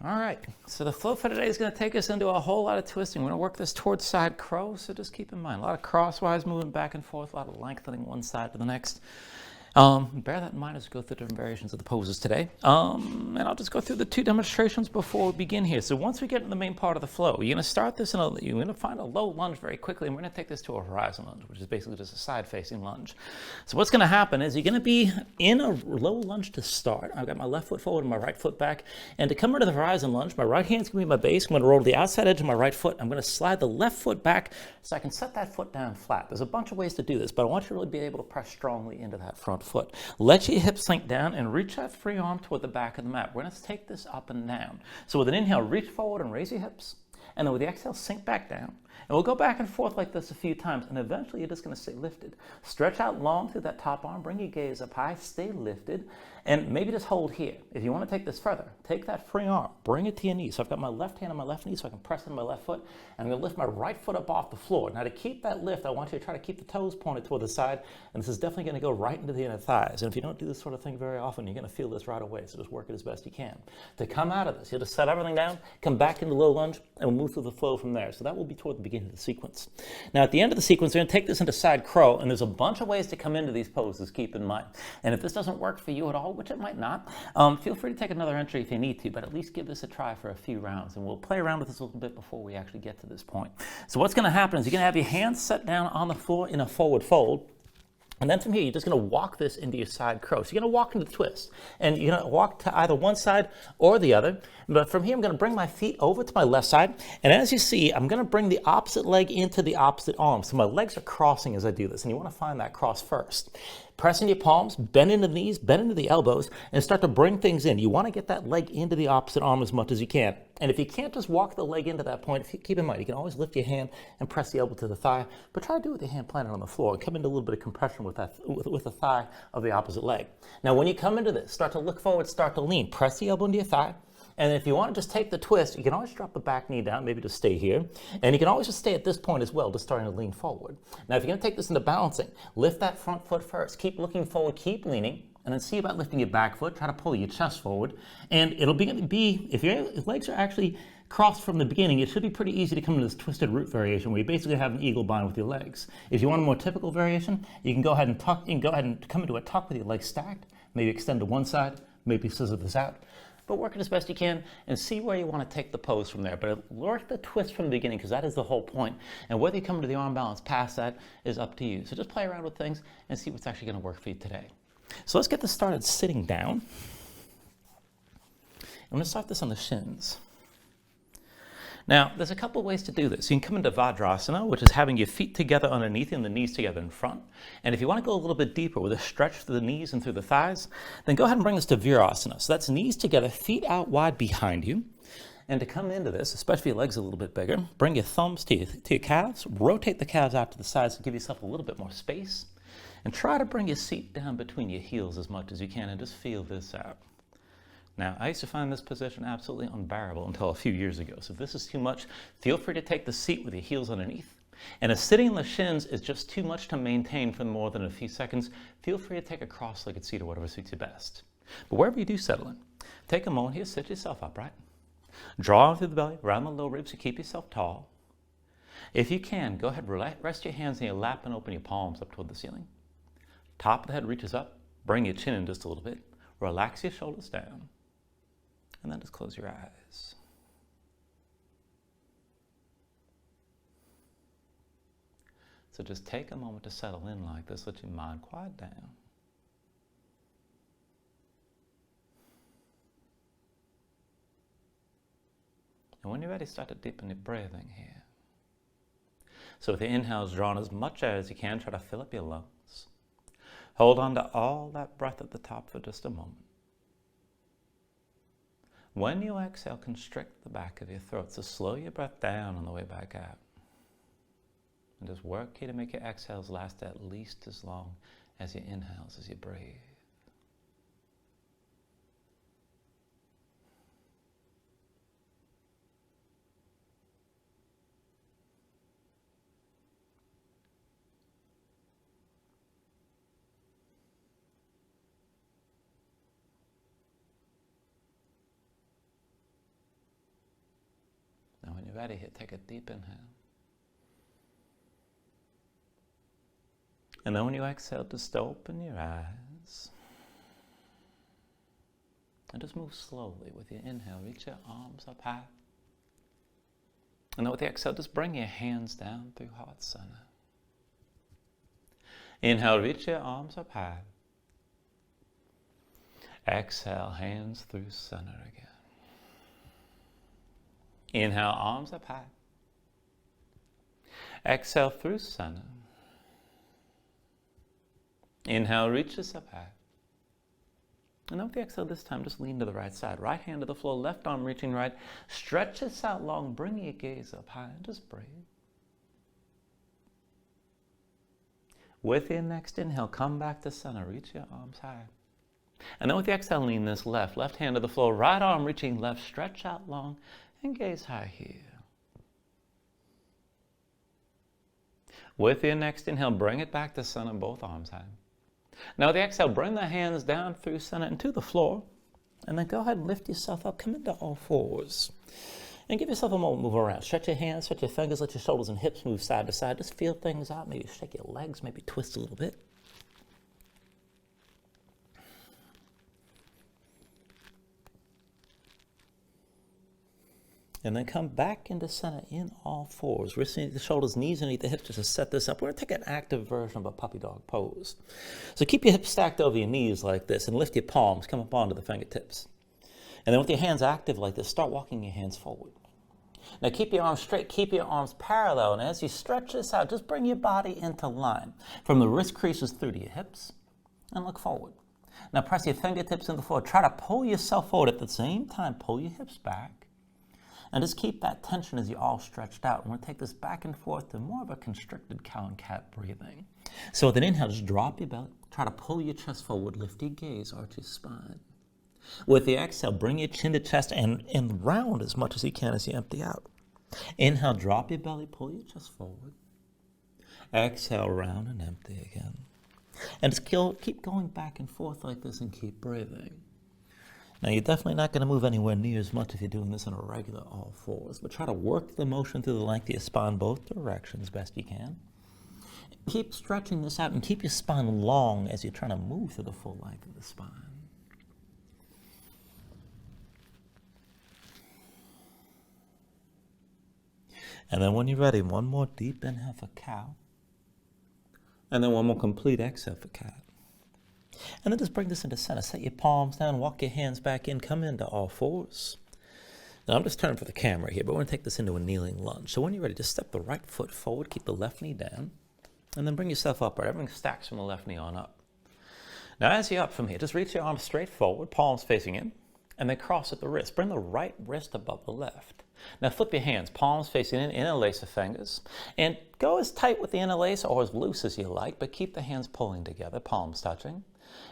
All right, so the flow for today is going to take us into a whole lot of twisting. We're going to work this towards side crow, so just keep in mind, a lot of crosswise moving back and forth, a lot of lengthening one side to the next. Bear that in mind as we go through different variations of the poses today. And I'll just go through the two demonstrations before we begin here. So once we get in the main part of the flow, you're going to start this you're going to find a low lunge very quickly, and we're going to take this to a horizon lunge, which is basically just a side-facing lunge. So what's going to happen is you're going to be in a low lunge to start. I've got my left foot forward and my right foot back. And to come into the horizon lunge, my right hand's going to be my base. I'm going to roll to the outside edge of my right foot. I'm going to slide the left foot back so I can set that foot down flat. There's a bunch of ways to do this, but I want you to really be able to press strongly into that front foot. Let your hips sink down and reach that free arm toward the back of the mat. We're going to take this up and down. So with an inhale, reach forward and raise your hips. And then with the exhale, sink back down. And we'll go back and forth like this a few times, and eventually you're just going to stay lifted. Stretch out long through that top arm, bring your gaze up high, stay lifted, and maybe just hold here. If you want to take this further, take that free arm, bring it to your knee. So I've got my left hand on my left knee so I can press into my left foot, and I'm going to lift my right foot up off the floor. Now to keep that lift, I want you to try to keep the toes pointed toward the side, and this is definitely going to go right into the inner thighs. And if you don't do this sort of thing very often, you're going to feel this right away, so just work it as best you can. To come out of this, you'll just set everything down, come back into low lunge, and we'll move through the flow from there. So that will be toward the beginning of the sequence. Now at the end of the sequence, we're going to take this into side crow, and there's a bunch of ways to come into these poses, keep in mind. And if this doesn't work for you at all, which it might not, feel free to take another entry if you need to, but at least give this a try for a few rounds, and we'll play around with this a little bit before we actually get to this point. So what's going to happen is you're going to have your hands set down on the floor in a forward fold. And then from here, you're just going to walk this into your side crow. So you're going to walk into the twist. And you're going to walk to either one side or the other. But from here, I'm going to bring my feet over to my left side. And as you see, I'm going to bring the opposite leg into the opposite arm. So my legs are crossing as I do this. And you want to find that cross first. Press in your palms, bend into the knees, bend into the elbows, and start to bring things in. You want to get that leg into the opposite arm as much as you can. And if you can't just walk the leg into that point, keep in mind, you can always lift your hand and press the elbow to the thigh, but try to do it with your hand planted on the floor and come into a little bit of compression with the thigh of the opposite leg. Now, when you come into this, start to look forward, start to lean. Press the elbow into your thigh. And if you want to just take the twist, you can always drop the back knee down, maybe just stay here. And you can always just stay at this point as well, just starting to lean forward. Now, if you're going to take this into balancing, lift that front foot first. Keep looking forward, keep leaning, and then see about lifting your back foot. Try to pull your chest forward. And it'll be if your legs are actually crossed from the beginning, it should be pretty easy to come into this twisted root variation where you basically have an eagle bind with your legs. If you want a more typical variation, you can go ahead and tuck. You can go ahead and come into a tuck with your legs stacked. Maybe extend to one side. Maybe scissor this out. But work it as best you can and see where you want to take the pose from there. But work the twist from the beginning because that is the whole point. And whether you come to the arm balance past that is up to you. So just play around with things and see what's actually going to work for you today. So let's get this started sitting down. I'm going to start this on the shins. Now, there's a couple ways to do this. You can come into Vajrasana, which is having your feet together underneath you and the knees together in front. And if you want to go a little bit deeper with a stretch through the knees and through the thighs, then go ahead and bring this to Virasana. So that's knees together, feet out wide behind you. And to come into this, especially if your legs are a little bit bigger, bring your thumbs to your calves, rotate the calves out to the sides to give yourself a little bit more space. And try to bring your seat down between your heels as much as you can and just feel this out. Now, I used to find this position absolutely unbearable until a few years ago. So if this is too much, feel free to take the seat with your heels underneath. And if sitting in the shins is just too much to maintain for more than a few seconds, feel free to take a cross-legged seat or whatever suits you best. But wherever you do settle in, take a moment here, sit yourself upright. Draw through the belly, around the low ribs to keep yourself tall. If you can, go ahead, rest your hands in your lap and open your palms up toward the ceiling. Top of the head reaches up, bring your chin in just a little bit. Relax your shoulders down. And then just close your eyes. So just take a moment to settle in like this. Let your mind quiet down. And when you're ready, start to deepen your breathing here. So with the inhales, drawn as much air as you can. Try to fill up your lungs. Hold on to all that breath at the top for just a moment. When you exhale, constrict the back of your throat. So slow your breath down on the way back out. And just work here to make your exhales last at least as long as your inhales as you breathe. ready here, take a deep inhale. And then when you exhale, just open your eyes. And just move slowly with your inhale. Reach your arms up high. And then with the exhale, just bring your hands down through heart center. Inhale, reach your arms up high. Exhale, hands through center again. Inhale, arms up high. Exhale through center. Inhale, reaches up high. And then with the exhale this time, just lean to the right side. Right hand to the floor, left arm reaching right. Stretch this out long, bring your gaze up high, and just breathe. With your next inhale, come back to center. Reach your arms high. And then with the exhale, lean this left hand to the floor, right arm reaching left. Stretch out long and gaze high here. With your next inhale, bring it back to center, both arms high. Now with the exhale, bring the hands down through center and to the floor. And then go ahead and lift yourself up. Come into all fours. And give yourself a moment to move around. Stretch your hands, stretch your fingers, let your shoulders and hips move side to side. Just feel things out. Maybe shake your legs, maybe twist a little bit. And then come back into center in all fours. Wrists underneath the shoulders, knees underneath the hips, just to set this up. We're going to take an active version of a puppy dog pose. So keep your hips stacked over your knees like this and lift your palms, come up onto the fingertips. And then with your hands active like this, start walking your hands forward. Now keep your arms straight, keep your arms parallel, and as you stretch this out, just bring your body into line. From the wrist creases through to your hips, and look forward. Now press your fingertips into the floor. Try to pull yourself forward at the same time. Pull your hips back. And just keep that tension as you're all stretched out. We're going to take this back and forth to more of a constricted cow and cat breathing. So with an inhale, just drop your belly. Try to pull your chest forward. Lift your gaze, arch your spine. With the exhale, bring your chin to chest and round as much as you can as you empty out. Inhale, drop your belly, pull your chest forward. Exhale, round and empty again. And just keep going back and forth like this and keep breathing. Now, you're definitely not going to move anywhere near as much if you're doing this in a regular all fours, but try to work the motion through the length of your spine both directions best you can. Keep stretching this out and keep your spine long as you're trying to move through the full length of the spine. And then when you're ready, one more deep inhale for cow. And then one more complete exhale for cat. And then just bring this into center. Set your palms down, walk your hands back in, come into all fours. Now I'm just turning for the camera here, but we're going to take this into a kneeling lunge. So when you're ready, just step the right foot forward, keep the left knee down, and then bring yourself upright. Everything stacks from the left knee on up. Now as you're up from here, just reach your arms straight forward, palms facing in, and then cross at the wrist. Bring the right wrist above the left. Now flip your hands, palms facing in, interlace the fingers, and go as tight with the interlace or as loose as you like, but keep the hands pulling together, palms touching.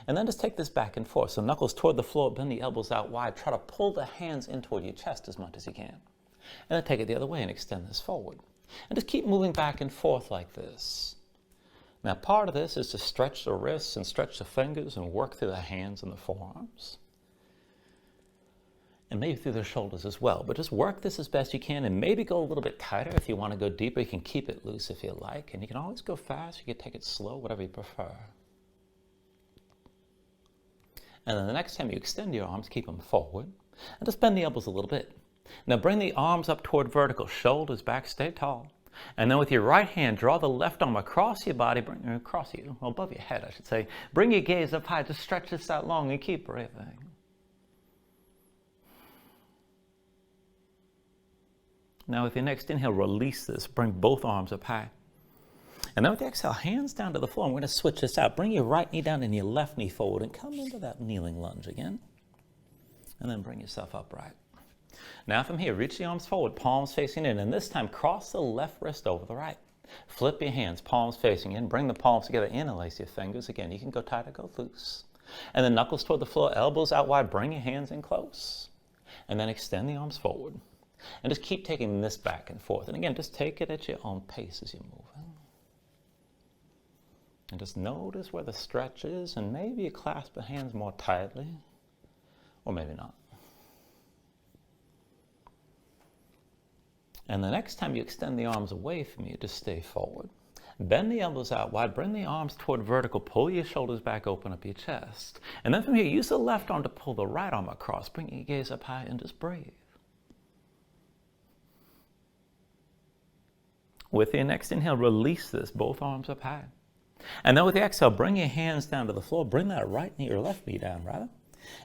And then just take this back and forth. So knuckles toward the floor, bend the elbows out wide. Try to pull the hands in toward your chest as much as you can. And then take it the other way and extend this forward. And just keep moving back and forth like this. Now part of this is to stretch the wrists and stretch the fingers and work through the hands and the forearms. And maybe through the shoulders as well. But just work this as best you can and maybe go a little bit tighter if you want to go deeper. You can keep it loose if you like. And you can always go fast. You can take it slow, whatever you prefer. And then the next time you extend your arms, keep them forward. And just bend the elbows a little bit. Now bring the arms up toward vertical, shoulders back, stay tall. And then with your right hand, draw the left arm across your body, above your head, I should say. Bring your gaze up high, just stretch this out long and keep breathing. Now with your next inhale, release this. Bring both arms up high. And then with the exhale, hands down to the floor. I'm going to switch this out. Bring your right knee down and your left knee forward and come into that kneeling lunge again. And then bring yourself upright. Now from here, reach the arms forward, palms facing in. And this time, cross the left wrist over the right. Flip your hands, palms facing in. Bring the palms together, interlace your fingers. Again, you can go tight or go loose. And then knuckles toward the floor, elbows out wide. Bring your hands in close. And then extend the arms forward. And just keep taking this back and forth. And again, just take it at your own pace as you're moving. And just notice where the stretch is, and maybe you clasp the hands more tightly, or maybe not. And the next time you extend the arms away from you, just stay forward. Bend the elbows out wide, bring the arms toward vertical, pull your shoulders back, open up your chest. And then from here, use the left arm to pull the right arm across, bring your gaze up high and just breathe. With your next inhale, release this, both arms up high. And then with the exhale, bring your hands down to the floor, bring that right knee or left knee down rather,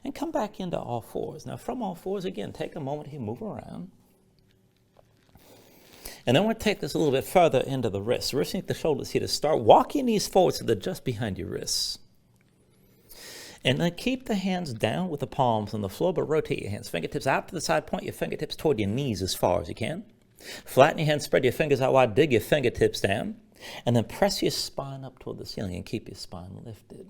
and come back into all fours. Now from all fours, again, take a moment here, move around. And then we're going to take this a little bit further into the wrists. Wristing the shoulders here to start. Walk your knees forward so they're just behind your wrists. And then keep the hands down with the palms on the floor, but rotate your hands. Fingertips out to the side, point your fingertips toward your knees as far as you can. Flatten your hands, spread your fingers out wide, dig your fingertips down. And then press your spine up toward the ceiling and keep your spine lifted.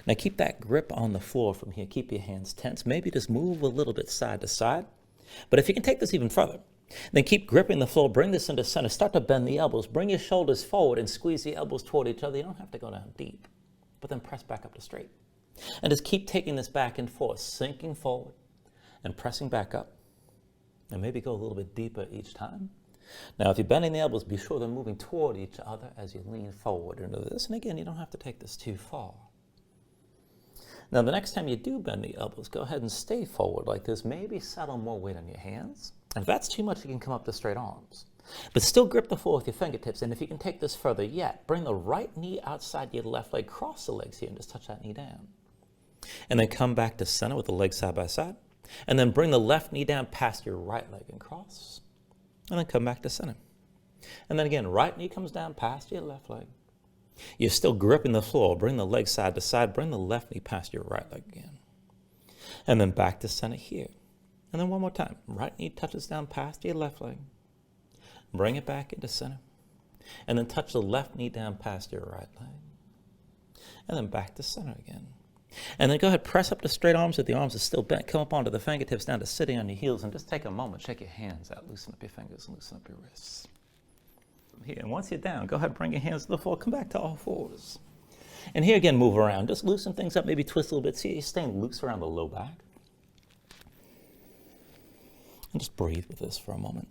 Now keep that grip on the floor from here. Keep your hands tense. Maybe just move a little bit side to side. But if you can take this even further, then keep gripping the floor, bring this into center, start to bend the elbows, bring your shoulders forward and squeeze the elbows toward each other. You don't have to go down deep, but then press back up to straight. And just keep taking this back and forth, sinking forward and pressing back up. And maybe go a little bit deeper each time. Now, if you're bending the elbows, be sure they're moving toward each other as you lean forward into this. And again, you don't have to take this too far. Now, the next time you do bend the elbows, go ahead and stay forward like this. Maybe settle more weight on your hands. And if that's too much, you can come up to straight arms. But still grip the floor with your fingertips. And if you can take this further yet, bring the right knee outside your left leg. Cross the legs here and just touch that knee down. And then come back to center with the legs side by side. And then bring the left knee down past your right leg and cross. And then come back to center. And then again, right knee comes down past your left leg. You're still gripping the floor. Bring the leg side to side. Bring the left knee past your right leg again. And then back to center here. And then one more time. Right knee touches down past your left leg. Bring it back into center. And then touch the left knee down past your right leg. And then back to center again. And then go ahead, press up to straight arms if the arms are still bent. Come up onto the fingertips down to sitting on your heels and just take a moment. Shake your hands out. Loosen up your fingers and loosen up your wrists. Here, and once you're down, go ahead, bring your hands to the floor. Come back to all fours. And here again, move around. Just loosen things up, maybe twist a little bit. See, you're staying loose around the low back. And just breathe with this for a moment.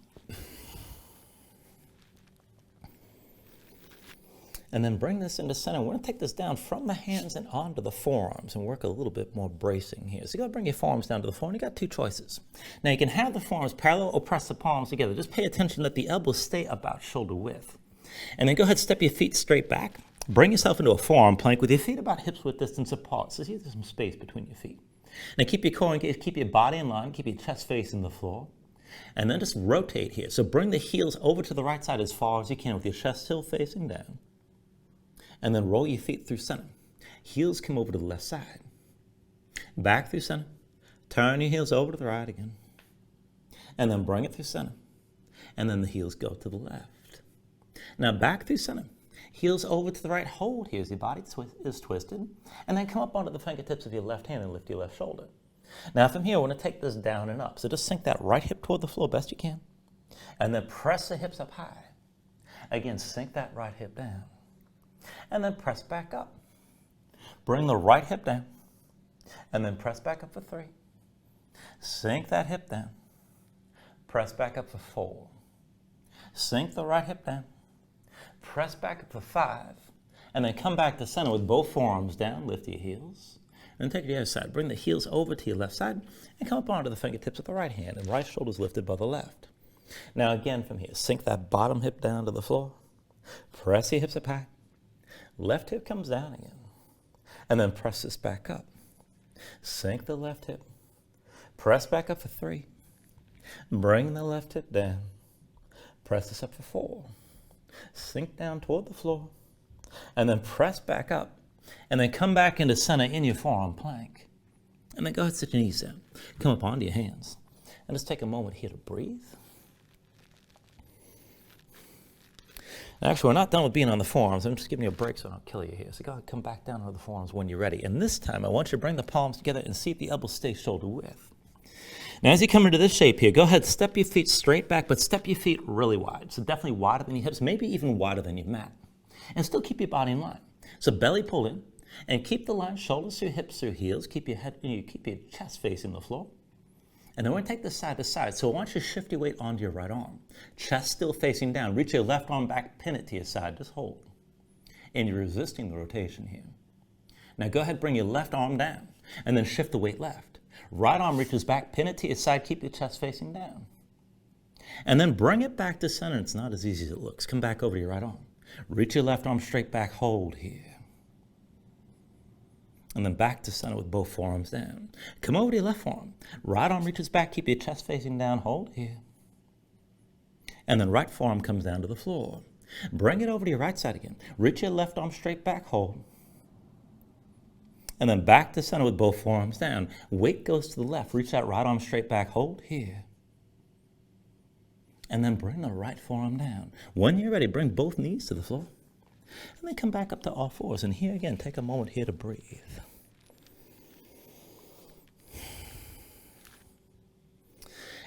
And then bring this into center. We're going to take this down from the hands and onto the forearms and work a little bit more bracing here. So you got to bring your forearms down to the floor, and you got two choices. Now you can have the forearms parallel or press the palms together. Just pay attention that the elbows stay about shoulder width. And then go ahead, step your feet straight back. Bring yourself into a forearm plank with your feet about hips width distance apart. So see if there's some space between your feet. Now keep your core engaged, keep your body in line, keep your chest facing the floor. And then just rotate here. So bring the heels over to the right side as far as you can with your chest still facing down. And then roll your feet through center. Heels come over to the left side. Back through center. Turn your heels over to the right again. And then bring it through center. And then the heels go to the left. Now back through center. Heels over to the right. Hold here as your body is twisted. And then come up onto the fingertips of your left hand and lift your left shoulder. Now from here, we're going to take this down and up. So just sink that right hip toward the floor best you can. And then press the hips up high. Again, sink that right hip down. And then press back up. Bring the right hip down. And then press back up for 3. Sink that hip down. Press back up for 4. Sink the right hip down. Press back up for 5. And then come back to center with both forearms down. Lift your heels. And take it to the other side. Bring the heels over to your left side. And come up onto the fingertips of the right hand. And right shoulder's lifted by the left. Now again from here, sink that bottom hip down to the floor. Press your hips up high. Left hip comes down again. And then press this back up. Sink the left hip. Press back up for 3. Bring the left hip down. Press this up for 4. Sink down toward the floor. And then press back up. And then come back into center in your forearm plank. And then go ahead and sit your knees down. Come up onto your hands. And just take a moment here to breathe. Actually, we're not done with being on the forearms. I'm just giving you a break so I don't kill you here. So go ahead, come back down on the forearms when you're ready. And this time, I want you to bring the palms together and see if the elbows stay shoulder width. Now, as you come into this shape here, go ahead, step your feet straight back, but step your feet really wide. So definitely wider than your hips, maybe even wider than your mat. And still keep your body in line. So belly pulled in, and keep the line, shoulders through hips through heels. Keep your head, keep your chest facing the floor. And then we're going to take this side to side. So I want you to shift your weight onto your right arm. Chest still facing down. Reach your left arm back, pin it to your side. Just hold. And you're resisting the rotation here. Now go ahead, bring your left arm down. And then shift the weight left. Right arm reaches back, pin it to your side, keep your chest facing down. And then bring it back to center. It's not as easy as it looks. Come back over to your right arm. Reach your left arm straight back, hold here. And then back to center with both forearms down. Come over to your left forearm. Right arm reaches back, keep your chest facing down, hold here. And then right forearm comes down to the floor. Bring it over to your right side again. Reach your left arm straight back, hold. And then back to center with both forearms down. Weight goes to the left. Reach that right arm straight back, hold here. And then bring the right forearm down. When you're ready, bring both knees to the floor. And then come back up to all fours. And here again, take a moment here to breathe.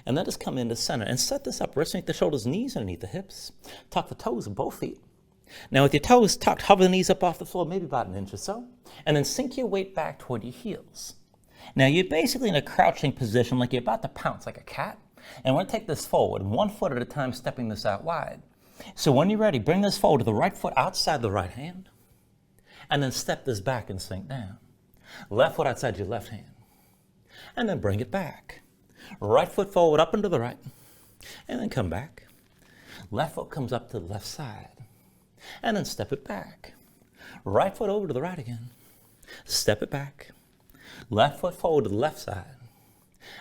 And then just come into center and set this up. Wrist underneath the shoulders, knees underneath the hips. Tuck the toes of both feet. Now with your toes tucked, hover the knees up off the floor, maybe about an inch or so. And then sink your weight back toward your heels. Now you're basically in a crouching position like you're about to pounce like a cat. And we're going to take this forward, 1 foot at a time, stepping this out wide. So when you're ready, bring this forward to the right foot outside the right hand. And then step this back and sink down. Left foot outside your left hand. And then bring it back. Right foot forward up and to the right. And then come back. Left foot comes up to the left side. And then step it back. Right foot over to the right again. Step it back. Left foot forward to the left side.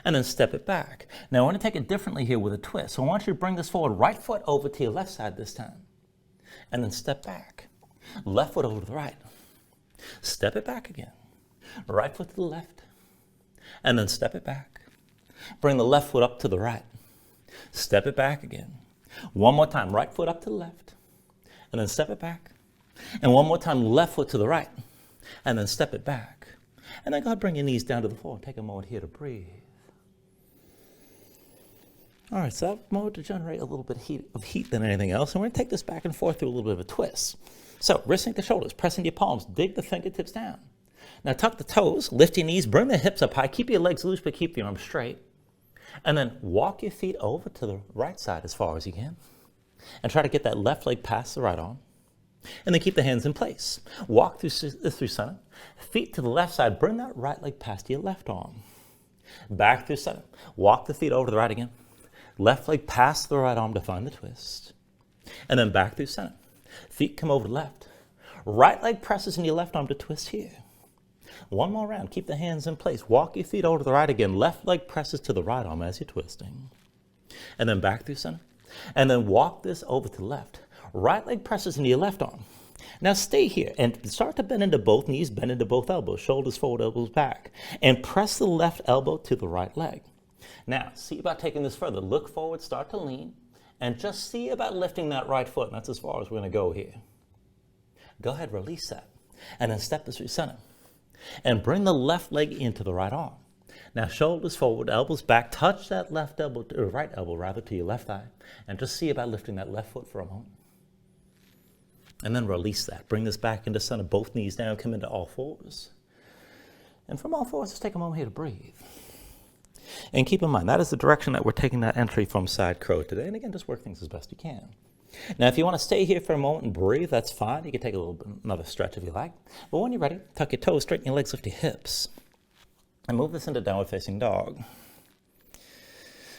And then step it back. Now I want to take it differently here with a twist. So I want you to bring this forward, right foot over to your left side this time. And then step back. Left foot over to the right. Step it back again. Right foot to the left. And then step it back. Bring the left foot up to the right. Step it back again. One more time, right foot up to the left. And then step it back. And one more time, left foot to the right. And then step it back. And then go ahead, bring your knees down to the floor. Take a moment here to breathe. All right, so that more to generate a little bit of heat than anything else. And we're going to take this back and forth through a little bit of a twist. So wrist underneath the shoulders, pressing your palms, dig the fingertips down. Now tuck the toes, lift your knees, bring the hips up high, keep your legs loose, but keep the arms straight. And then walk your feet over to the right side as far as you can. And try to get that left leg past the right arm. And then keep the hands in place. Walk through center. Feet to the left side. Bring that right leg past your left arm. Back through center. Walk the feet over to the right again. Left leg past the right arm to find the twist. And then back through center. Feet come over to left. Right leg presses in your left arm to twist here. One more round. Keep the hands in place. Walk your feet over to the right again. Left leg presses to the right arm as you're twisting. And then back through center. And then walk this over to the left. Right leg presses into your left arm. Now stay here and start to bend into both knees, bend into both elbows, shoulders forward, elbows back. And press the left elbow to the right leg. Now, see about taking this further. Look forward, start to lean, and just see about lifting that right foot. And that's as far as we're going to go here. Go ahead, release that. And then step this through center. And bring the left leg into the right arm. Now shoulders forward, elbows back. Touch that left elbow, or right elbow rather, to your left thigh. And just see about lifting that left foot for a moment. And then release that. Bring this back into center. Both knees down. Come into all fours. And from all fours, just take a moment here to breathe. And keep in mind, that is the direction that we're taking that entry from side crow today. And again, just work things as best you can. Now, if you want to stay here for a moment and breathe, that's fine. You can take a little bit, another stretch if you like. But when you're ready, tuck your toes, straighten your legs, lift your hips. And move this into downward facing dog.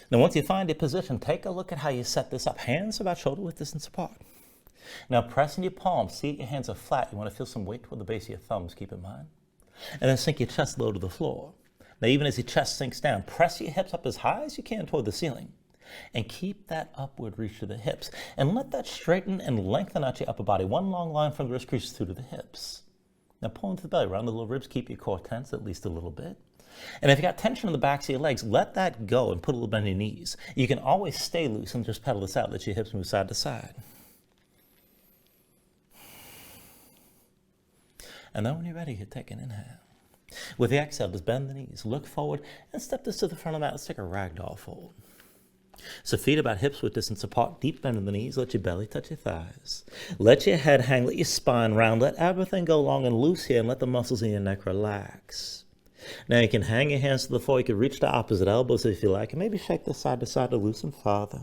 Now, once you find your position, take a look at how you set this up. Hands about shoulder width distance apart. Now, press in your palms. See that your hands are flat. You want to feel some weight toward the base of your thumbs, keep in mind. And then sink your chest low to the floor. Now, even as your chest sinks down, press your hips up as high as you can toward the ceiling. And keep that upward reach to the hips. And let that straighten and lengthen out your upper body. One long line from the wrist creases through to the hips. Now, pull into the belly, around the little ribs. Keep your core tense at least a little bit. And if you got tension in the backs of your legs, let that go and put a little bend in your knees. You can always stay loose and just pedal this out. Let your hips move side to side. And then when you're ready, you take an inhale. With the exhale, just bend the knees, look forward, and step this to the front of the mat. Let's take a ragdoll fold. So feet about hips width distance apart, deep bend in the knees. Let your belly touch your thighs. Let your head hang, let your spine round. Let everything go long and loose here, and let the muscles in your neck relax. Now you can hang your hands to the floor. You can reach the opposite elbows if you like, and maybe shake this side to side to loosen farther.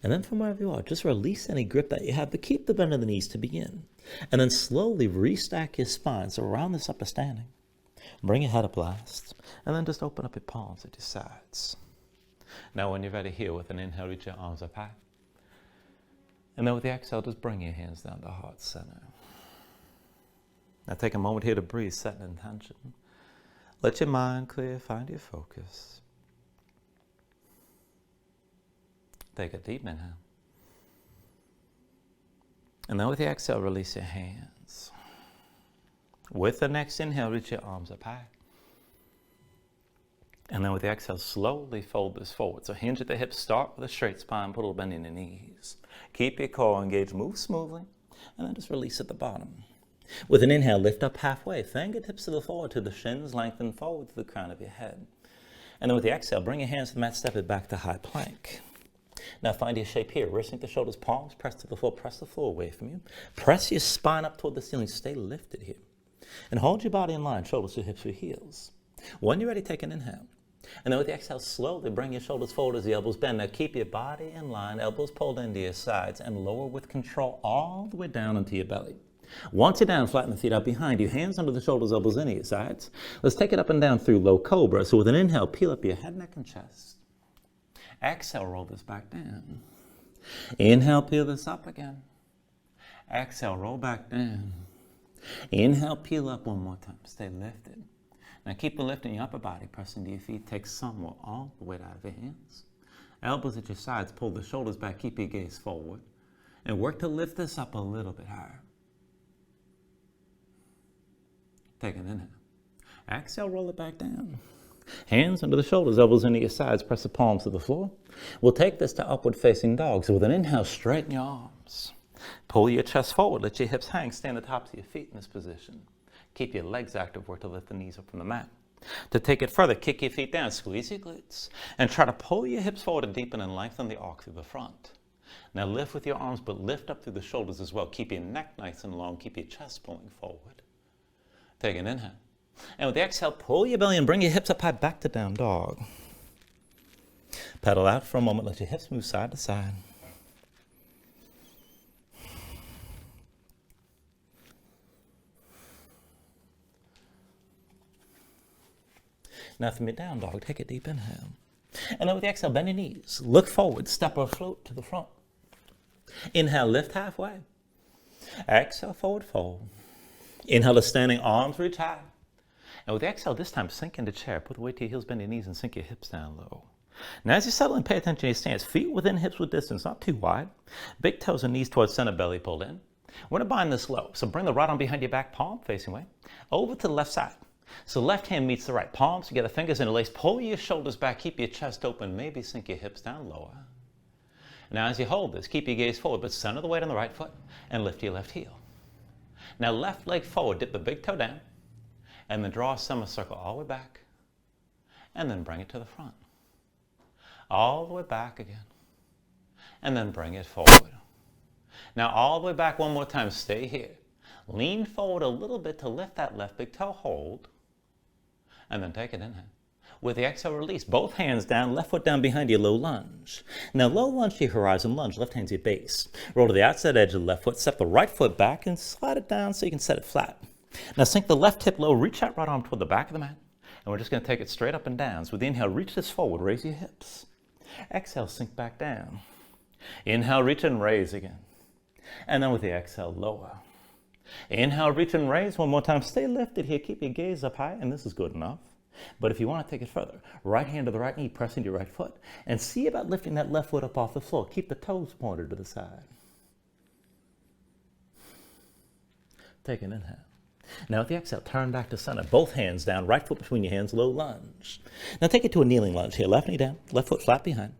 And then from wherever you are, just release any grip that you have, but keep the bend of the knees to begin. And then slowly restack your spine, so around this upper standing. Bring your head up last, and then just open up your palms at your sides. Now when you're ready here, with an inhale, reach your arms up high. And then with the exhale, just bring your hands down to heart center. Now take a moment here to breathe, set an intention. Let your mind clear, find your focus. Take a deep inhale. And then with the exhale, release your hands. With the next inhale, reach your arms up high. And then with the exhale, slowly fold this forward. So hinge at the hips, start with a straight spine, put a little bend in your knees. Keep your core engaged, move smoothly, and then just release at the bottom. With an inhale, lift up halfway, fingertips to the floor, to the shins, lengthen forward to the crown of your head. And then with the exhale, bring your hands to the mat, step it back to high plank. Now find your shape here. Wrist the shoulders, palms, press to the floor, press the floor away from you. Press your spine up toward the ceiling, stay lifted here. And hold your body in line, shoulders to hips or heels. When you're ready, take an inhale. And then with the exhale, slowly bring your shoulders forward as the elbows bend. Now keep your body in line, elbows pulled into your sides, and lower with control all the way down into your belly. Once you're down, flatten the feet out behind you, hands under the shoulders, elbows into your sides. Let's take it up and down through low cobra. So with an inhale, peel up your head, neck, and chest. Exhale, roll this back down. Inhale, peel this up again. Exhale, roll back down. Inhale, peel up one more time. Stay lifted. Now keep the lift in your upper body, press into your feet. Take some or all the weight out of your hands. Elbows at your sides, pull the shoulders back, keep your gaze forward. And work to lift this up a little bit higher. Take an inhale. Exhale, roll it back down. Hands under the shoulders, elbows into your sides, press the palms to the floor. We'll take this to upward facing dog. So with an inhale, straighten your arms. Pull your chest forward, let your hips hang, stand the tops of your feet in this position. Keep your legs active, work to lift the knees up from the mat. To take it further, kick your feet down, squeeze your glutes, and try to pull your hips forward and deepen and lengthen the arc through the front. Now lift with your arms, but lift up through the shoulders as well. Keep your neck nice and long, keep your chest pulling forward. Take an inhale. And with the exhale, pull your belly and bring your hips up high, back to down dog. Pedal out for a moment, let your hips move side to side. Now from your down dog, take a deep inhale. And then with the exhale, bend your knees. Look forward, step or float to the front. Inhale, lift halfway. Exhale, forward fold. Inhale to standing, arms reach high. And with the exhale, this time, sink into chair. Put the weight to your heels, bend your knees, and sink your hips down low. Now as you settle in, pay attention to your stance. Feet within hips with distance, not too wide. Big toes and knees towards center, belly pulled in. We're going to bind this low. So bring the right arm behind your back, palm facing away. Over to the left side. So left hand meets the right. Palms together, fingers interlaced. Pull your shoulders back, keep your chest open. Maybe sink your hips down lower. Now as you hold this, keep your gaze forward, but center the weight on the right foot and lift your left heel. Now left leg forward, dip the big toe down, and then draw a semicircle all the way back, and then bring it to the front. All the way back again, and then bring it forward. Now all the way back one more time, stay here. Lean forward a little bit to lift that left big toe, hold, and then take an inhale. With the exhale, release. Both hands down, left foot down behind you, low lunge. Now low lunge to your horizon lunge, left hand's your base. Roll to the outside edge of the left foot, step the right foot back and slide it down so you can set it flat. Now sink the left hip low, reach that right arm toward the back of the mat, and we're just going to take it straight up and down. So with the inhale, reach this forward, raise your hips. Exhale, sink back down. Inhale, reach and raise again. And then with the exhale, lower. Inhale, reach and raise one more time. Stay lifted here, keep your gaze up high, and this is good enough. But if you want to take it further, right hand to the right knee, press into your right foot, and see about lifting that left foot up off the floor. Keep the toes pointed to the side. Take an inhale. Now with the exhale, turn back to center. Both hands down, right foot between your hands, low lunge. Now take it to a kneeling lunge here. Left knee down, left foot flat behind.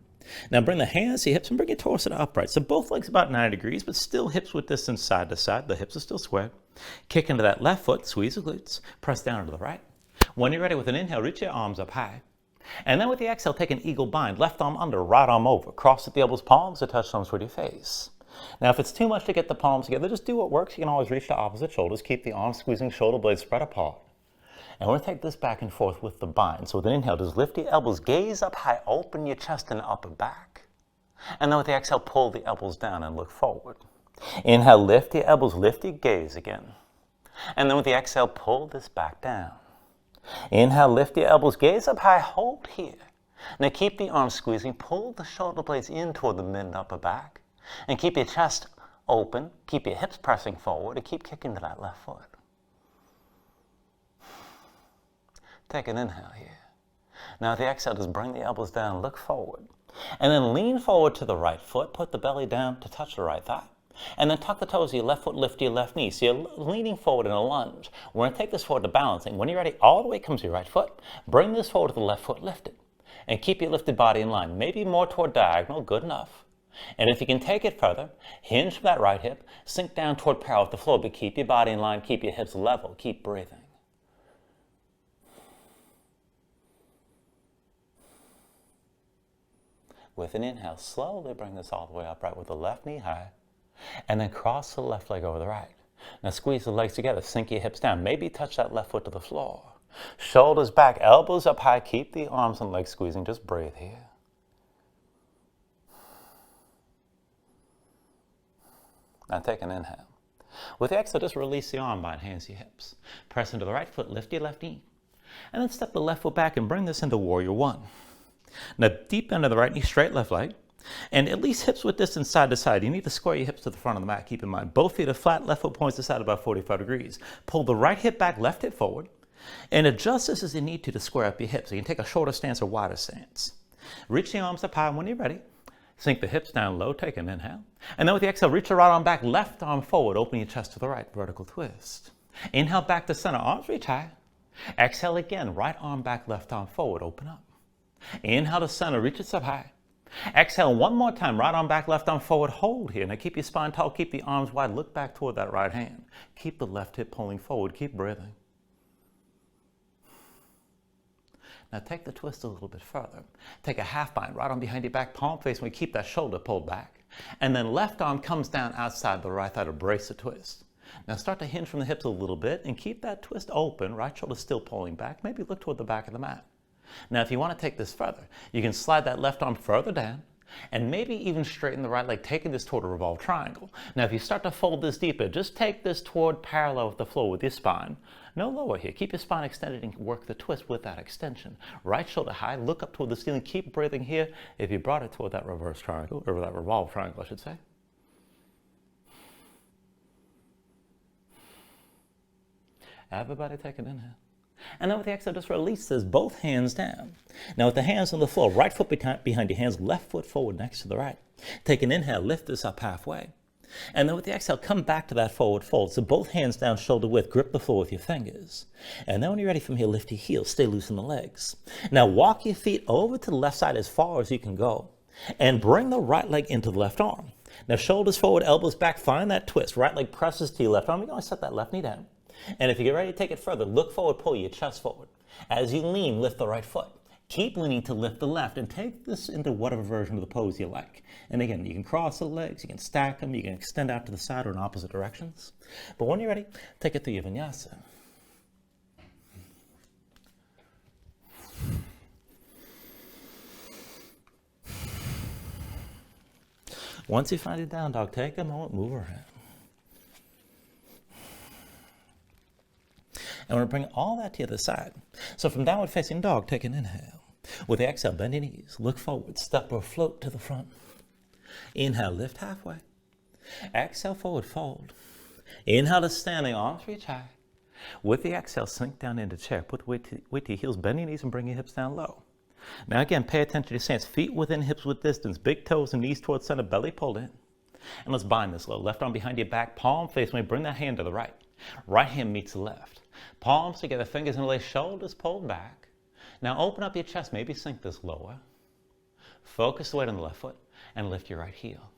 Now bring the hands to your hips and bring your torso to upright. So both legs about 90 degrees, but still hips with distance side to side. The hips are still squared. Kick into that left foot, squeeze the glutes, press down to the right. When you're ready with an inhale, reach your arms up high. And then with the exhale, take an eagle bind. Left arm under, right arm over. Cross at the elbows, palms, the touch thumbs toward your face. Now, if it's too much to get the palms together, just do what works. You can always reach to opposite shoulders. Keep the arms squeezing, shoulder blades spread apart. And we're going to take this back and forth with the bind. So with an inhale, just lift your elbows, gaze up high, open your chest and upper back. And then with the exhale, pull the elbows down and look forward. Inhale, lift your elbows, lift your gaze again. And then with the exhale, pull this back down. Inhale, lift your elbows, gaze up high, hold here. Now keep the arms squeezing, pull the shoulder blades in toward the mid and upper back. And keep your chest open, keep your hips pressing forward, and keep kicking to that left foot. Take an inhale here. Now with the exhale, just bring the elbows down, look forward. And then lean forward to the right foot, put the belly down to touch the right thigh. And then tuck the toes of your left foot, lift your left knee. So you're leaning forward in a lunge. We're going to take this forward to balancing. When you're ready, all the way comes your right foot. Bring this forward to the left foot, lift it. And keep your lifted body in line. Maybe more toward diagonal, good enough. And if you can take it further, hinge from that right hip, sink down toward parallel with the floor, but keep your body in line, keep your hips level, keep breathing. With an inhale, slowly bring this all the way upright with the left knee high, and then cross the left leg over the right. Now squeeze the legs together, sink your hips down, maybe touch that left foot to the floor. Shoulders back, elbows up high, keep the arms and legs squeezing, just breathe here. Now take an inhale. With the exhale, just release the arm behind, hands to your hips. Press into the right foot, lift your left knee. And then step the left foot back and bring this into warrior one. Now deep bend of the right knee, straight left leg. And at least hips width distance side to side. You need to square your hips to the front of the mat, keep in mind. Both feet are flat, left foot points to the side about 45 degrees. Pull the right hip back, left hip forward. And adjust this as you need to square up your hips. So you can take a shorter stance or wider stance. Reach the arms up high when you're ready. Sink the hips down low, take an inhale. And then with the exhale, reach the right arm back, left arm forward, open your chest to the right, vertical twist. Inhale back to center, arms reach high. Exhale again, right arm back, left arm forward, open up. Inhale to center, reach it up high. Exhale one more time, right arm back, left arm forward, hold here. Now keep your spine tall, keep the arms wide, look back toward that right hand. Keep the left hip pulling forward, keep breathing. Now take the twist a little bit further. Take a half bind, right arm behind your back, palm face, we keep that shoulder pulled back. And then left arm comes down outside the right thigh to brace the twist. Now start to hinge from the hips a little bit and keep that twist open, right shoulder still pulling back, maybe look toward the back of the mat. Now if you want to take this further, you can slide that left arm further down and maybe even straighten the right leg, taking this toward a revolved triangle. Now if you start to fold this deeper, just take this toward parallel with the floor with your spine. No lower here. Keep your spine extended and work the twist with that extension. Right shoulder high, look up toward the ceiling, keep breathing here if you brought it toward that reverse triangle, or that revolved triangle I should say. Everybody take an inhale. And then with the exhale, just release this, both hands down. Now with the hands on the floor, right foot behind your hands, left foot forward next to the right. Take an inhale, lift this up halfway. And then with the exhale, come back to that forward fold. So both hands down, shoulder width, grip the floor with your fingers. And then when you're ready from here, lift your heels, stay loose in the legs. Now walk your feet over to the left side as far as you can go. And bring the right leg into the left arm. Now shoulders forward, elbows back, find that twist. Right leg presses to your left arm. You can always set that left knee down. And if you get ready to take it further, look forward, pull your chest forward. As you lean, lift the right foot. Keep leaning to lift the left and take this into whatever version of the pose you like. And again, you can cross the legs, you can stack them, you can extend out to the side or in opposite directions. But when you're ready, take it through your vinyasa. Once you find your down dog, take a moment, move around. And we're going to bring all that to the other side. So from downward facing dog, take an inhale. With the exhale, bend your knees, look forward, step or float to the front. Inhale, lift halfway. Exhale, forward fold. Inhale to standing, arms reach high. With the exhale, sink down into chair. Put weight to your heels, bend your knees and bring your hips down low. Now again, pay attention to your stance. Feet within hips with distance, big toes and knees towards center, belly pulled in. And let's bind this low. Left arm behind your back, palm face away, bring that hand to the right. Right hand meets the left. Palms together, fingers interlaced, shoulders pulled back. Now open up your chest, maybe sink this lower. Focus the weight on the left foot and lift your right heel.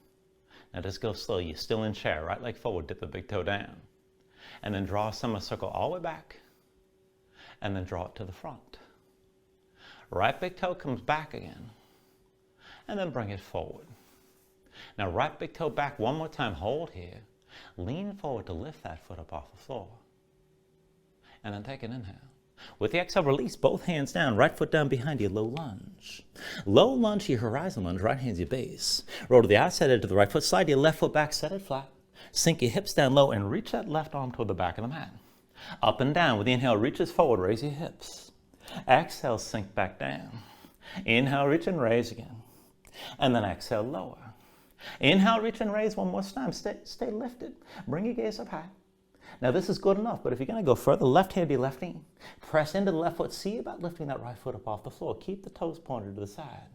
Now just go slow. You're still in chair. Right leg forward, dip the big toe down. And then draw a semicircle all the way back. And then draw it to the front. Right big toe comes back again. And then bring it forward. Now right big toe back one more time, hold here. Lean forward to lift that foot up off the floor. And then take an inhale. With the exhale, release both hands down, right foot down behind you, low lunge. Low lunge, your horizon lunge, right hand's your base. Roll to the outside edge of the right foot, slide your left foot back, set it flat. Sink your hips down low and reach that left arm toward the back of the mat. Up and down, with the inhale, reaches forward, raise your hips. Exhale, sink back down. Inhale, reach and raise again. And then exhale, lower. Inhale, reach and raise one more time. Stay lifted. Bring your gaze up high. Now this is good enough, but if you're going to go further, left hand be left knee. Press into the left foot. See about lifting that right foot up off the floor. Keep the toes pointed to the side.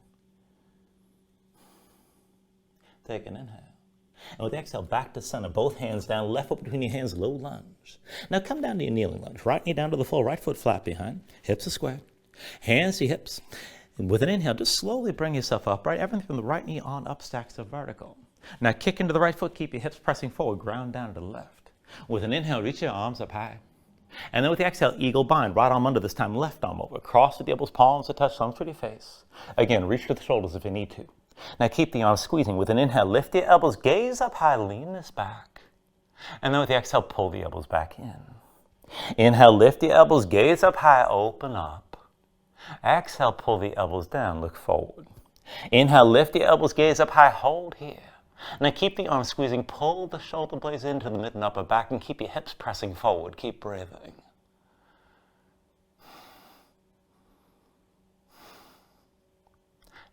Take an inhale. And with the exhale, back to center. Both hands down, left foot between your hands, low lunge. Now come down to your kneeling lunge. Right knee down to the floor, right foot flat behind. Hips are square. Hands to your hips. And with an inhale, just slowly bring yourself up, right? Everything from the right knee on up stacks to vertical. Now kick into the right foot, keep your hips pressing forward, ground down to the left. With an inhale, reach your arms up high. And then with the exhale, eagle bind, right arm under this time, left arm over. Cross with the elbows, palms to touch, thumbs to your face. Again, reach to the shoulders if you need to. Now keep the arms squeezing. With an inhale, lift your elbows, gaze up high, lean this back. And then with the exhale, pull the elbows back in. Inhale, lift the elbows, gaze up high, open up. Exhale, pull the elbows down, look forward. Inhale, lift the elbows, gaze up high, hold here. Now keep the arms squeezing, pull the shoulder blades into the mid and upper back and keep your hips pressing forward. Keep breathing.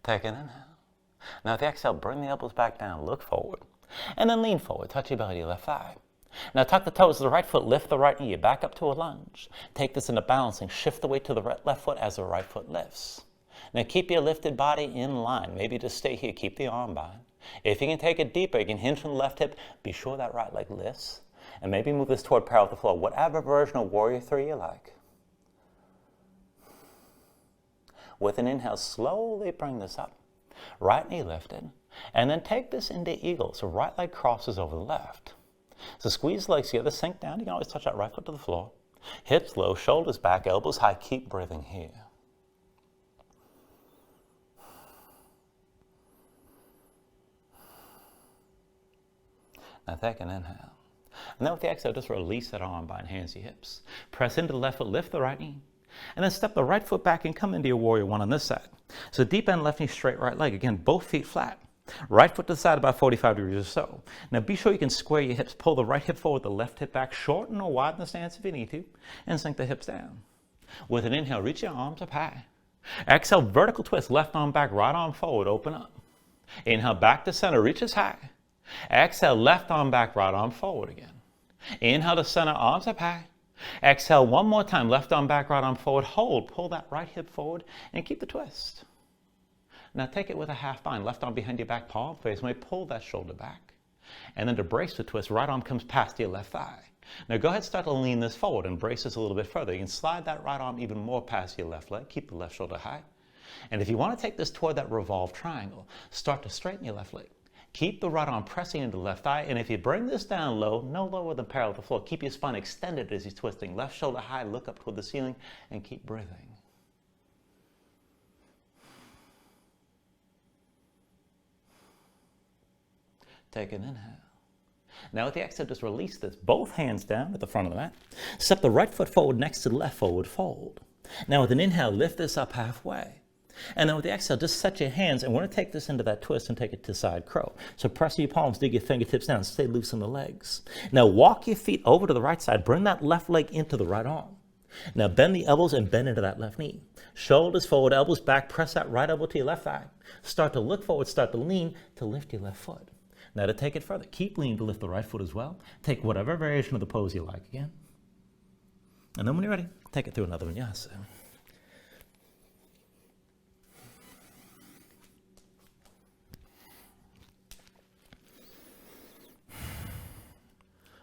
Take an inhale. Now with the exhale, bring the elbows back down, look forward. And then lean forward, touch your belly to your left thigh. Now tuck the toes to the right foot, lift the right knee, back up to a lunge. Take this into balancing, shift the weight to the left foot as the right foot lifts. Now keep your lifted body in line. Maybe just stay here, keep the arm bind. If you can take it deeper, you can hinge from the left hip, be sure that right leg lifts. And maybe move this toward parallel with the floor, whatever version of Warrior 3 you like. With an inhale, slowly bring this up. Right knee lifted. And then take this into eagle. So right leg crosses over the left. So squeeze the legs together, sink down. You can always touch that right foot to the floor. Hips low, shoulders back, elbows high. Keep breathing here. Now take an inhale. And then with the exhale, just release that arm bind, hands to your hips. Press into the left foot, lift the right knee. And then step the right foot back and come into your warrior one on this side. So deep end left knee, straight right leg. Again, both feet flat. Right foot to the side about 45 degrees or so. Now be sure you can square your hips. Pull the right hip forward, the left hip back. Shorten or widen the stance if you need to. And sink the hips down. With an inhale, reach your arms up high. Exhale, vertical twist. Left arm back, right arm forward, open up. Inhale, back to center, reaches high. Exhale, left arm back, right arm forward again. Inhale to center, arms up high. Exhale one more time, left arm back, right arm forward. Hold, pull that right hip forward and keep the twist. Now take it with a half bind, left arm behind your back, palm face. May pull that shoulder back. And then to brace the twist, right arm comes past your left thigh. Now go ahead and start to lean this forward and brace this a little bit further. You can slide that right arm even more past your left leg. Keep the left shoulder high. And if you want to take this toward that revolved triangle, start to straighten your left leg. Keep the right arm pressing into the left thigh, and if you bring this down low, no lower than parallel with the floor, keep your spine extended as you're twisting. Left shoulder high, look up toward the ceiling, and keep breathing. Take an inhale. Now with the exhale, just release this. Both hands down at the front of the mat. Step the right foot forward next to the left, forward fold. Now with an inhale, lift this up halfway. And then with the exhale, just set your hands, and we're going to take this into that twist and take it to side crow. So press your palms, dig your fingertips down, stay loose in the legs. Now walk your feet over to the right side. Bring that left leg into the right arm. Now bend the elbows and bend into that left knee. Shoulders forward, elbows back. Press that right elbow to your left thigh. Start to look forward, start to lean to lift your left foot. Now to take it further, keep leaning to lift the right foot as well. Take whatever variation of the pose you like again. And then when you're ready, take it through another Vinyasa.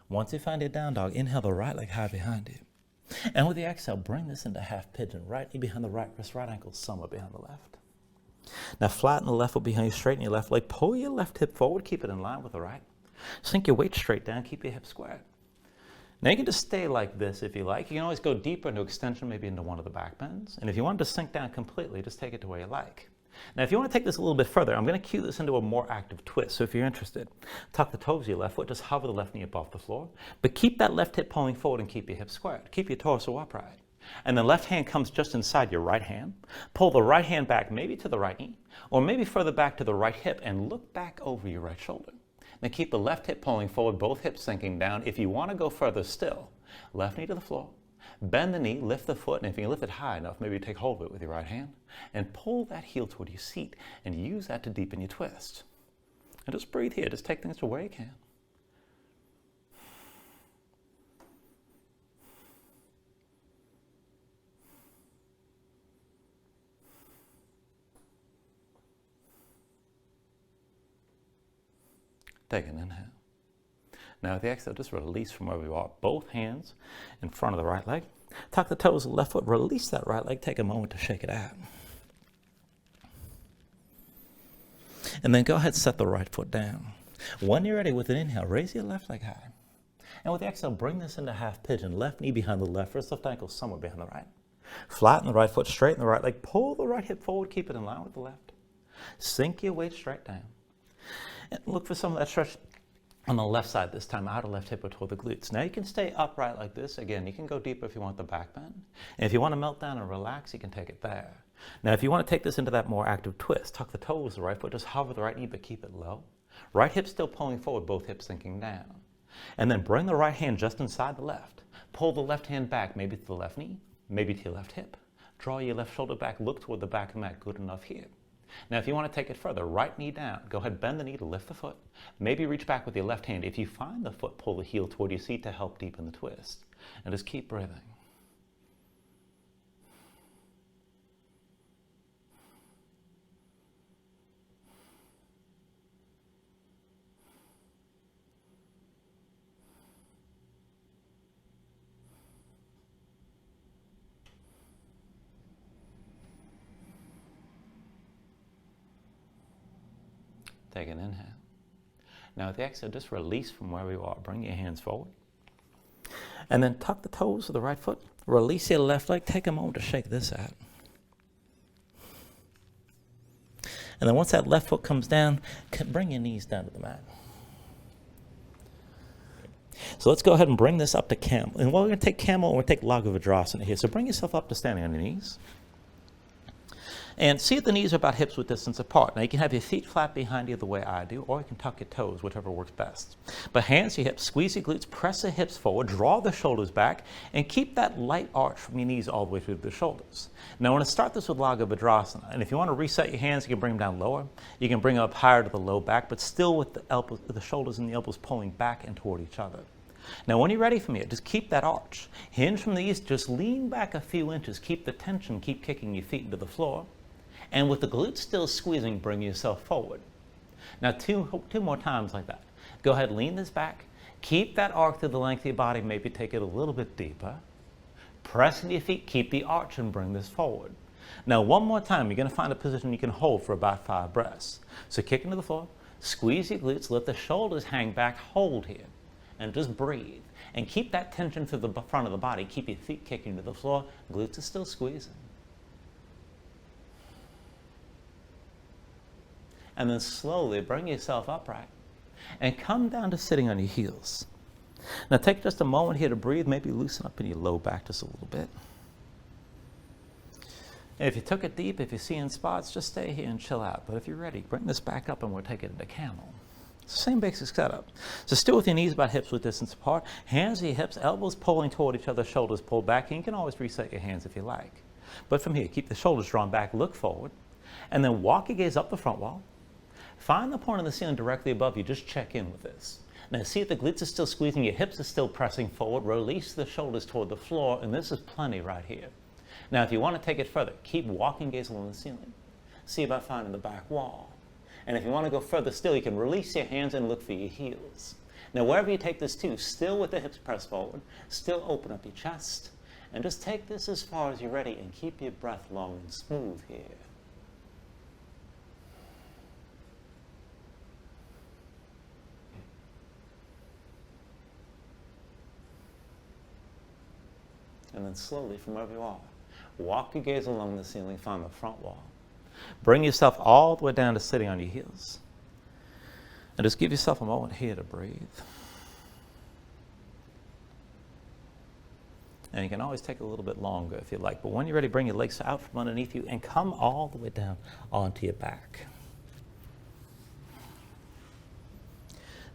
Once you find your down dog, inhale the right leg high behind you. And with the exhale, bring this into half pigeon. Right knee behind the right wrist, right ankle somewhere behind the left. Now flatten the left foot behind you, straighten your left leg, pull your left hip forward, keep it in line with the right. Sink your weight straight down, keep your hips squared. Now you can just stay like this if you like. You can always go deeper into extension, maybe into one of the back bends. And if you want to sink down completely, just take it to where you like. Now if you want to take this a little bit further, I'm going to cue this into a more active twist. So if you're interested, tuck the toes of your left foot, just hover the left knee above the floor, but keep that left hip pulling forward and keep your hips squared. Keep your torso upright. And the left hand comes just inside your right hand. Pull the right hand back, maybe to the right knee, or maybe further back to the right hip, and look back over your right shoulder. Now keep the left hip pulling forward, both hips sinking down. If you want to go further still, left knee to the floor, bend the knee, lift the foot, and if you can lift it high enough, maybe take hold of it with your right hand, and pull that heel toward your seat, and use that to deepen your twist. And just breathe here, just take things to where you can. Take an inhale. Now with the exhale, just release from where we are. Both hands in front of the right leg. Tuck the toes of the left foot, release that right leg. Take a moment to shake it out. And then go ahead and set the right foot down. When you're ready with an inhale, raise your left leg high. And with the exhale, bring this into half pigeon. Left knee behind the left wrist, left ankle somewhere behind the right. Flatten the right foot, straighten the right leg. Pull the right hip forward, keep it in line with the left. Sink your weight straight down. And look for some of that stretch on the left side this time, outer left hip or toward the glutes. Now you can stay upright like this. Again, you can go deeper if you want the back bend. And if you want to melt down and relax, you can take it there. Now if you want to take this into that more active twist, tuck the toes of the right foot, just hover the right knee, but keep it low. Right hip still pulling forward, both hips sinking down. And then bring the right hand just inside the left. Pull the left hand back, maybe to the left knee, maybe to your left hip. Draw your left shoulder back, look toward the back of the mat, good enough here. Now if you want to take it further, right knee down, go ahead, bend the knee to lift the foot. Maybe reach back with your left hand. If you find the foot, pull the heel toward your seat to help deepen the twist. And just keep breathing. Take an inhale. Now with the exhale, just release from where you are. Bring your hands forward. And then tuck the toes of the right foot. Release your left leg. Take a moment to shake this out. And then once that left foot comes down, bring your knees down to the mat. So let's go ahead and bring this up to camel. And we're going to take camel and we'll take Lagavadrasana here. So bring yourself up to standing on your knees. And see if the knees are about hips width distance apart. Now you can have your feet flat behind you the way I do, or you can tuck your toes, whichever works best. But hands to your hips, squeeze your glutes, press the hips forward, draw the shoulders back, and keep that light arch from your knees all the way through the shoulders. Now I want to start this with Lagavadrasana. And if you want to reset your hands, you can bring them down lower. You can bring them up higher to the low back, but still with the shoulders and the elbows pulling back and toward each other. Now when you're ready from here, just keep that arch. Hinge from the east, just lean back a few inches. Keep the tension, keep kicking your feet into the floor. And with the glutes still squeezing, bring yourself forward. Now two more times like that. Go ahead, lean this back. Keep that arc through the length of your body, maybe take it a little bit deeper. Press into your feet, keep the arch and bring this forward. Now one more time, you're going to find a position you can hold for about 5 breaths. So kick into the floor, squeeze your glutes, let the shoulders hang back, hold here, and just breathe. And keep that tension through the front of the body. Keep your feet kicking to the floor, glutes are still squeezing. And then slowly bring yourself upright and come down to sitting on your heels. Now take just a moment here to breathe, maybe loosen up in your low back just a little bit. And if you took it deep, if you're seeing spots, just stay here and chill out. But if you're ready, bring this back up and we'll take it into camel. Same basic setup. So still with your knees about hips width distance apart, hands to your hips, elbows pulling toward each other, shoulders pulled back. And you can always reset your hands if you like. But from here, keep the shoulders drawn back, look forward, and then walk your gaze up the front wall. Find the point on the ceiling directly above you. Just check in with this. Now see if the glutes are still squeezing, your hips are still pressing forward. Release the shoulders toward the floor, and this is plenty right here. Now if you want to take it further, keep walking gaze along the ceiling. See about finding the back wall. And if you want to go further still, you can release your hands and look for your heels. Now wherever you take this to, still with the hips pressed forward, still open up your chest, and just take this as far as you're ready and keep your breath long and smooth here. And then slowly, from wherever you are, walk your gaze along the ceiling, find the front wall. Bring yourself all the way down to sitting on your heels. And just give yourself a moment here to breathe. And you can always take a little bit longer if you like. But when you're ready, bring your legs out from underneath you and come all the way down onto your back.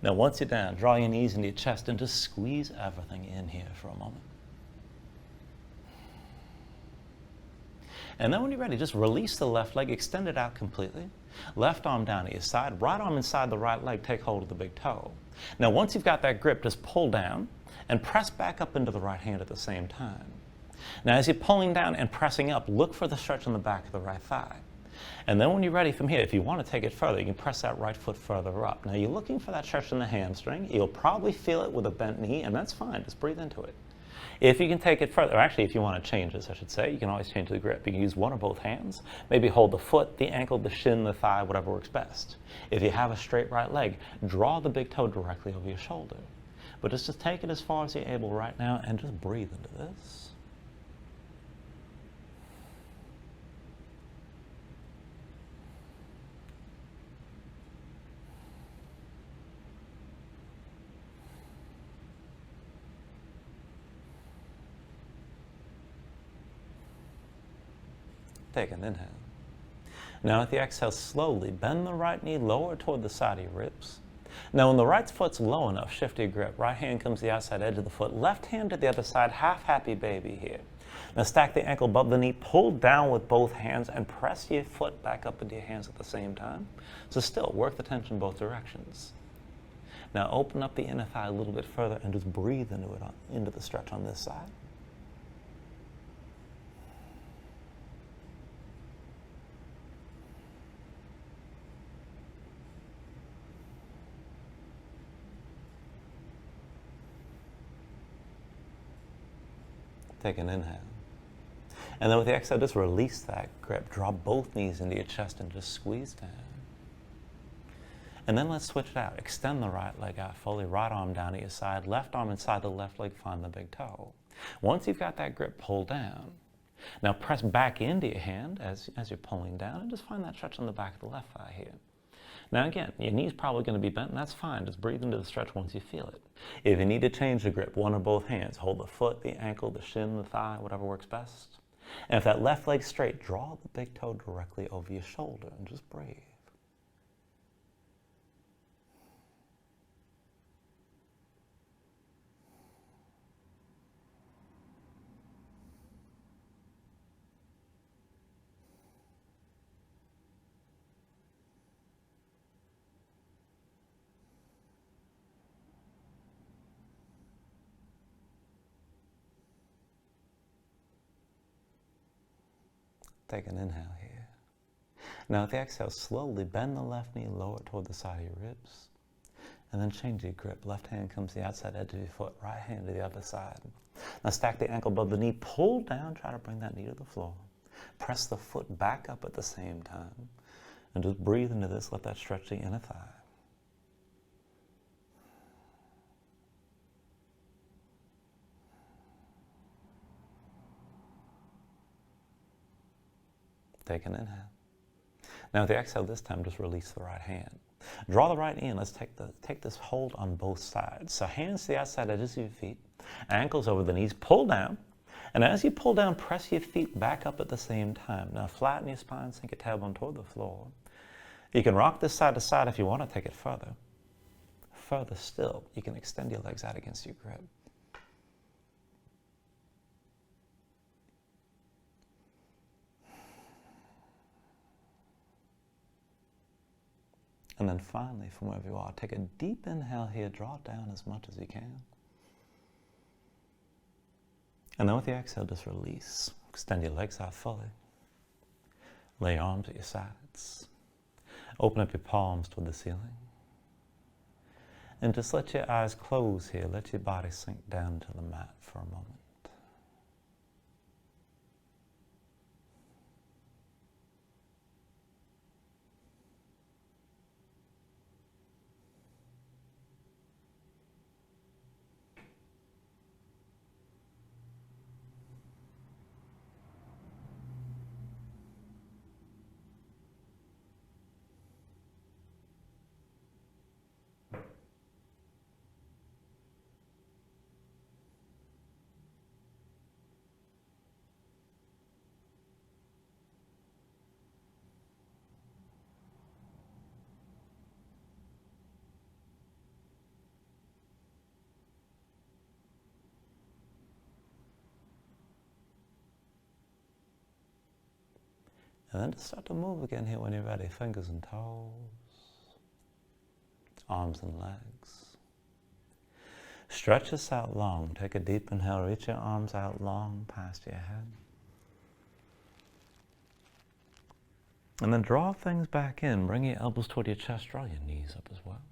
Now, once you're down, draw your knees into your chest and just squeeze everything in here for a moment. And then when you're ready, just release the left leg, extend it out completely. Left arm down to your side, right arm inside the right leg, take hold of the big toe. Now, once you've got that grip, just pull down and press back up into the right hand at the same time. Now, as you're pulling down and pressing up, look for the stretch on the back of the right thigh. And then when you're ready from here, if you want to take it further, you can press that right foot further up. Now, you're looking for that stretch in the hamstring. You'll probably feel it with a bent knee, and that's fine. Just breathe into it. If you can take it further, or actually if you want to change this, I should say, you can always change the grip. You can use one or both hands. Maybe hold the foot, the ankle, the shin, the thigh, whatever works best. If you have a straight right leg, draw the big toe directly over your shoulder. But just take it as far as you're able right now and just breathe into this. Take an inhale. Now with the exhale, slowly bend the right knee lower toward the side of your ribs. Now when the right foot's low enough, shift your grip. Right hand comes to the outside edge of the foot. Left hand to the other side, half happy baby here. Now stack the ankle above the knee, pull down with both hands, and press your foot back up into your hands at the same time. So still, work the tension both directions. Now open up the inner thigh a little bit further and just breathe into it, into the stretch on this side. Take an inhale. And then with the exhale, just release that grip. Draw both knees into your chest and just squeeze down. And then let's switch it out. Extend the right leg out fully, right arm down to your side, left arm inside the left leg, find the big toe. Once you've got that grip, pull down. Now press back into your hand as you're pulling down and just find that stretch on the back of the left thigh here. Now again, your knee's probably going to be bent, and that's fine. Just breathe into the stretch once you feel it. If you need to change the grip, one or both hands. Hold the foot, the ankle, the shin, the thigh, whatever works best. And if that left leg's straight, draw the big toe directly over your shoulder and just breathe. Take an inhale here. Now with the exhale, slowly bend the left knee lower toward the side of your ribs. And then change your grip. Left hand comes to the outside edge of your foot, right hand to the other side. Now stack the ankle above the knee, pull down, try to bring that knee to the floor. Press the foot back up at the same time. And just breathe into this, let that stretch the inner thigh. Take an inhale. Now with the exhale this time, just release the right hand. Draw the right knee and let's take this hold on both sides. So hands to the outside edges of your feet, ankles over the knees, pull down. And as you pull down, press your feet back up at the same time. Now flatten your spine, sink your tailbone toward the floor. You can rock this side to side if you want to take it further. Further still, you can extend your legs out against your grip. And then finally, from wherever you are, take a deep inhale here, draw it down as much as you can. And then with the exhale, just release. Extend your legs out fully. Lay your arms at your sides. Open up your palms toward the ceiling. And just let your eyes close here. Let your body sink down to the mat for a moment. And then just start to move again here when you're ready. Fingers and toes, arms and legs. Stretch this out long. Take a deep inhale. Reach your arms out long past your head. And then draw things back in. Bring your elbows toward your chest. Draw your knees up as well.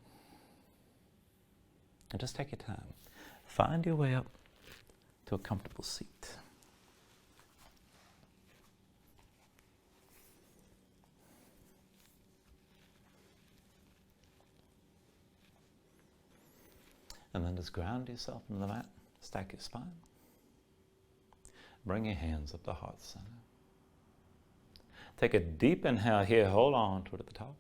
And just take your time. Find your way up to a comfortable seat. And then just ground yourself into the mat. Stack your spine. Bring your hands up to heart center. Take a deep inhale here. Hold on to it at the top.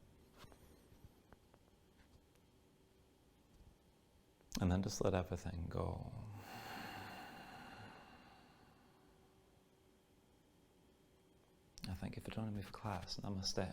And then just let everything go. I thank you for joining me for class. Namaste.